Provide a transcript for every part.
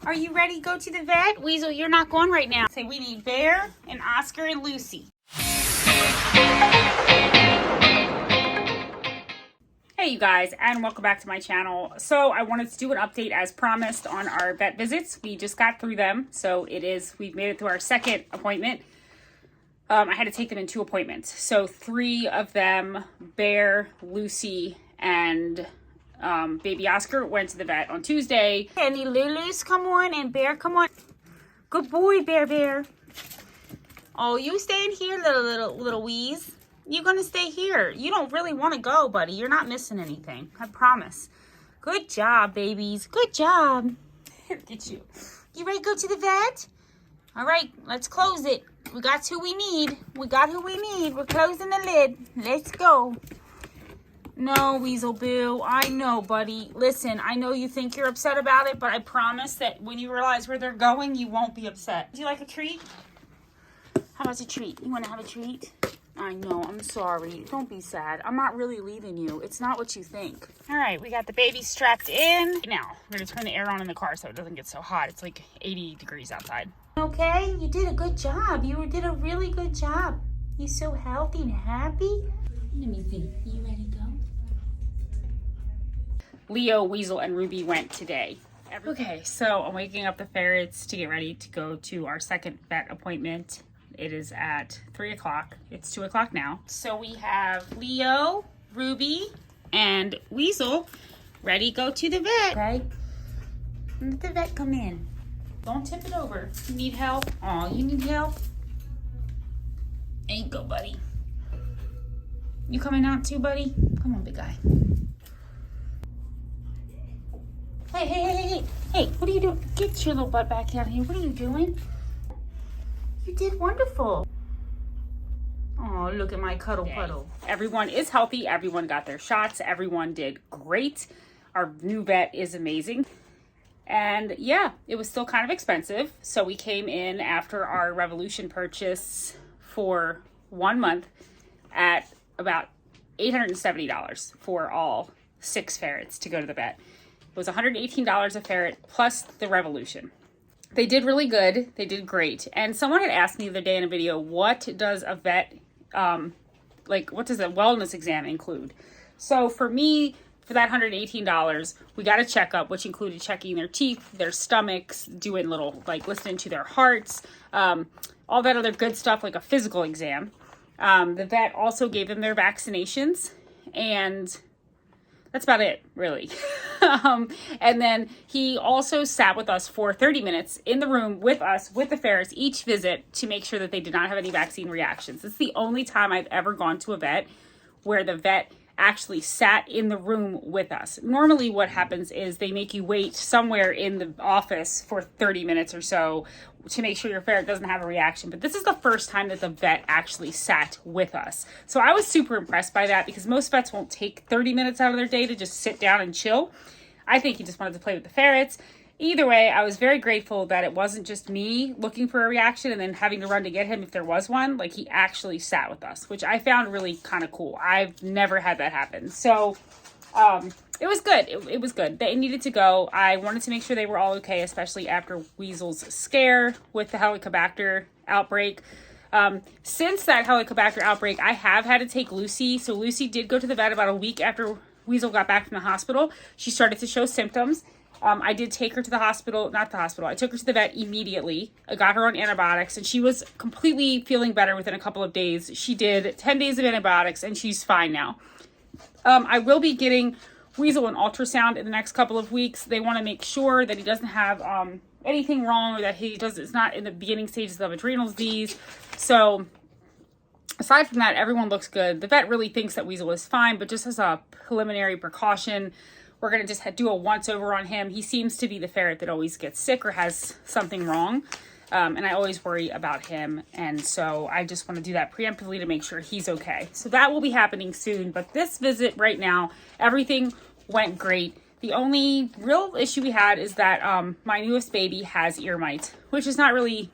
Are you ready to go to the vet? Weasel, you're not going right now. Say we need Bear and Oscar and Lucy. Hey you guys, and welcome back to my channel. So I wanted to do an update as promised on our vet visits. We just got through them. So we've made it through our second appointment. I had to take them in 2 appointments. So 3 of them, Bear, Lucy, and baby Oscar, went to the vet on Tuesday. Any Lulus, come on, and Bear, come on. Good boy, Bear. Oh, you staying here, little Wheeze. You're gonna stay here. You don't really want to go, buddy. You're not missing anything. I promise. Good job, babies. Good job. Look at you. You ready to go to the vet? All right, let's close it. We got who we need. We're closing the lid. Let's go. No, Weasel Boo. I know, buddy. Listen, I know you think you're upset about it, but I promise that when you realize where they're going, you won't be upset. Do you like a treat? How about a treat? You want to have a treat? I know, I'm sorry. Don't be sad. I'm not really leaving you. It's not what you think. All right, we got the baby strapped in. Now, we're gonna turn the air on in the car so it doesn't get so hot. It's like 80 degrees outside. Okay, you did a good job. You did a really good job. You so healthy and happy. Let me see. You ready to go? Leo, Weasel, and Ruby went today. Okay, so I'm waking up the ferrets to get ready to go to our second vet appointment. It is at 3 o'clock. It's 2 o'clock now. So we have Leo, Ruby, and Weasel ready to go to the vet. Okay. Let the vet come in. Don't tip it over. You need help? Oh, you need help? There you go, buddy. You coming out too, buddy? Come on, big guy. Hey, what are you doing? Get your little butt back down here. What are you doing? You did wonderful. Oh, look at my cuddle puddle. Everyone is healthy. Everyone got their shots. Everyone did great. Our new vet is amazing. And yeah, it was still kind of expensive. So we came in after our Revolution purchase for 1 month at about $870 for all 6 ferrets to go to the vet. It was $118 a ferret plus the Revolution. They did really good. They did great. And someone had asked me the other day in a video, what does a vet, what does a wellness exam include? So for me, for that $118, we got a checkup, which included checking their teeth, their stomachs, doing little, listening to their hearts, all that other good stuff, like a physical exam. The vet also gave them their vaccinations, and that's about it, really. And then he also sat with us for 30 minutes in the room with us, with the ferrets, each visit to make sure that they did not have any vaccine reactions. It's the only time I've ever gone to a vet where the vet actually sat in the room with us. Normally what happens is they make you wait somewhere in the office for 30 minutes or so to make sure your ferret doesn't have a reaction. But this is the first time that the vet actually sat with us. So I was super impressed by that because most vets won't take 30 minutes out of their day to just sit down and chill. I think he just wanted to play with the ferrets. Either way, I was very grateful that it wasn't just me looking for a reaction and then having to run to get him if there was one. Like, he actually sat with us, which I found really kind of cool. I've never had that happen. So it was good. It was good. They needed to go. I wanted to make sure they were all okay, especially after Weasel's scare with the Helicobacter outbreak. Since that Helicobacter outbreak, I have had to take Lucy. So Lucy did go to the vet about a week after Weasel got back from the hospital. She started to show symptoms. I did take her to the hospital, I took her to the vet immediately. I got her on antibiotics and she was completely feeling better within a couple of days. She did 10 days of antibiotics and she's fine now. I will be getting Weasel an ultrasound in the next couple of weeks. They want to make sure that he doesn't have anything wrong or that it's not in the beginning stages of adrenal disease. So aside from that, everyone looks good. The vet really thinks that Weasel is fine, but just as a preliminary precaution, we're going to just do a once-over on him. He seems to be the ferret that always gets sick or has something wrong. And I always worry about him. And so I just want to do that preemptively to make sure he's okay. So that will be happening soon. But this visit right now, everything went great. The only real issue we had is that my newest baby has ear mites, which is not really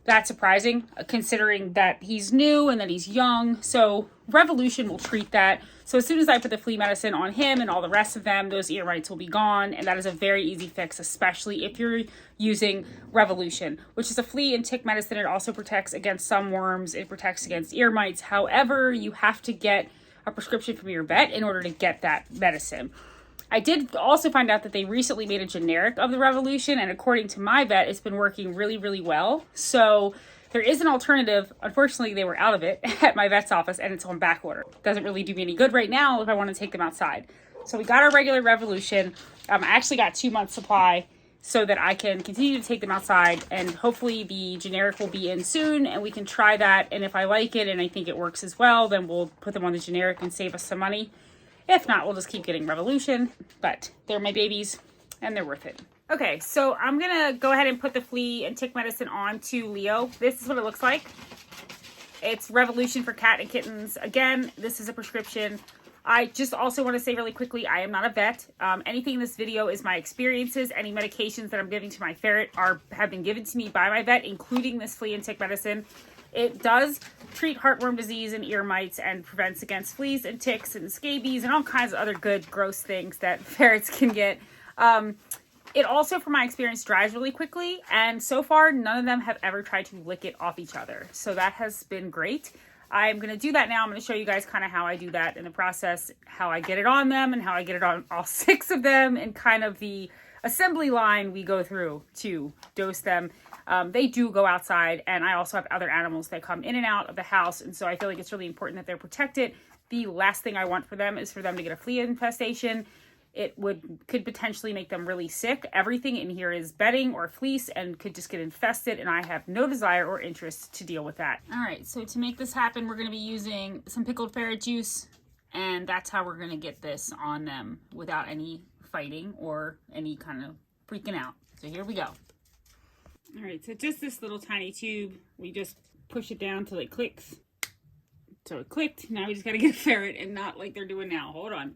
that surprising, considering that he's new and that he's young. So Revolution will treat that. So as soon as I put the flea medicine on him and all the rest of them, those ear mites will be gone. And that is a very easy fix, especially if you're using Revolution, which is a flea and tick medicine. It also protects against some worms. It protects against ear mites. However, you have to get a prescription from your vet in order to get that medicine. I did also find out that they recently made a generic of the Revolution, and according to my vet, it's been working really, really well. So there is an alternative. Unfortunately, they were out of it at my vet's office, and it's on back order. Doesn't really do me any good right now if I want to take them outside. So we got our regular Revolution. I actually got 2 months supply so that I can continue to take them outside, and hopefully the generic will be in soon, and we can try that. And if I like it and I think it works as well, then we'll put them on the generic and save us some money. If not, we'll just keep getting Revolution, but they're my babies and they're worth it. Okay, so I'm gonna go ahead and put the flea and tick medicine on to Leo. This is what it looks like. It's Revolution for cat and kittens. Again, this is a prescription. I just also want to say really quickly, I am not a vet. Anything in this video is my experiences. Any medications that I'm giving to my ferret have been given to me by my vet, including this flea and tick medicine. It does treat heartworm disease and ear mites and prevents against fleas and ticks and scabies and all kinds of other good, gross things that ferrets can get. It also, from my experience, dries really quickly. And so far, none of them have ever tried to lick it off each other. So that has been great. I'm going to do that now. I'm going to show you guys kind of how I do that in the process, how I get it on them and how I get it on all 6 of them, and kind of the assembly line we go through to dose them. They do go outside, and I also have other animals that come in and out of the house, and so I feel like it's really important that they're protected. The last thing I want for them is for them to get a flea infestation. It could potentially make them really sick. Everything in here is bedding or fleece and could just get infested, and I have no desire or interest to deal with that. All right, so to make this happen, we're going to be using some pickled ferret juice, and that's how we're going to get this on them without any fighting or any kind of freaking out. So here we go. All right, so just this little tiny tube, we just push it down till it clicks. So it clicked. Now we just got to get a ferret, and not like they're doing now. Hold on.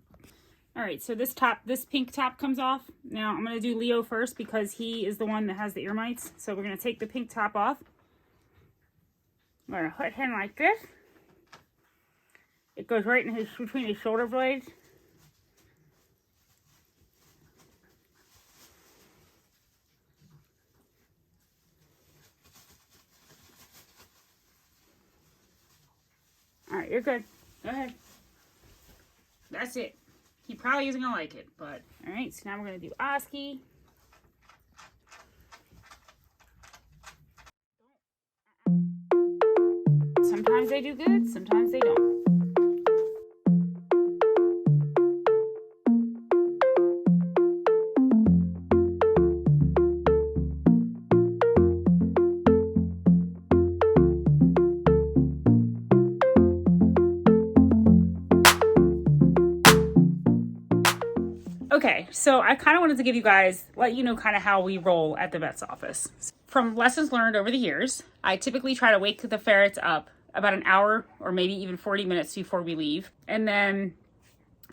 All right, so this pink top comes off. Now I'm going to do Leo first because he is the one that has the ear mites. So we're going to take the pink top off. I'm going to put him like this. It goes right in between his shoulder blades. All right, you're good. Go ahead. That's it. He probably isn't going to like it, but... All right, so now we're going to do Oski. Sometimes they do good, sometimes they don't. Okay, so I kind of wanted to give you guys, let you know kind of how we roll at the vet's office. From lessons learned over the years, I typically try to wake the ferrets up about an hour or maybe even 40 minutes before we leave. And then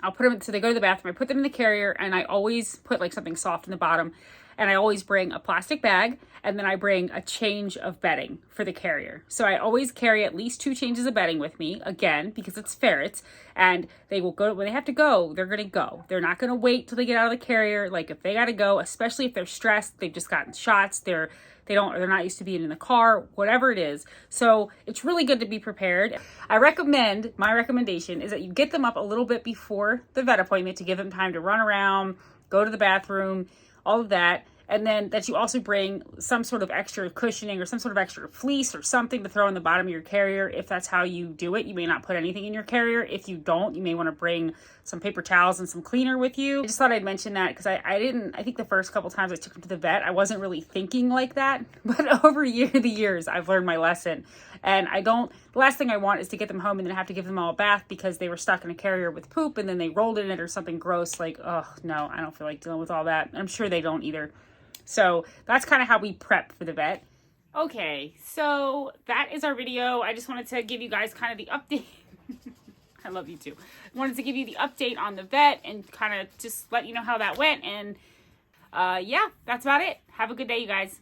I'll put them, so they go to the bathroom, I put them in the carrier, and I always put like something soft in the bottom. And I always bring a plastic bag, and then I bring a change of bedding for the carrier. So I always carry at least 2 changes of bedding with me, again, because it's ferrets, and they will go, when they have to go, they're going to go. They're not going to wait till they get out of the carrier. Like if they got to go, especially if they're stressed, they've just gotten shots, they're not used to being in the car, whatever it is. So it's really good to be prepared. My recommendation is that you get them up a little bit before the vet appointment to give them time to run around, go to the bathroom, all of that. And then that you also bring some sort of extra cushioning or some sort of extra fleece or something to throw in the bottom of your carrier if that's how you do it. You may not put anything in your carrier. If you don't, you may want to bring some paper towels and some cleaner with you. I just thought I'd mention that because I think the first couple times I took him to the vet, I wasn't really thinking like that. But over the years, I've learned my lesson. And the last thing I want is to get them home and then have to give them all a bath because they were stuck in a carrier with poop and then they rolled in it or something gross. Like, oh, no, I don't feel like dealing with all that. I'm sure they don't either. So that's kind of how we prep for the vet. Okay, so that is our video. I just wanted to give you guys kind of the update. I love you too. I wanted to give you the update on the vet and kind of just let you know how that went. And yeah, that's about it. Have a good day, you guys.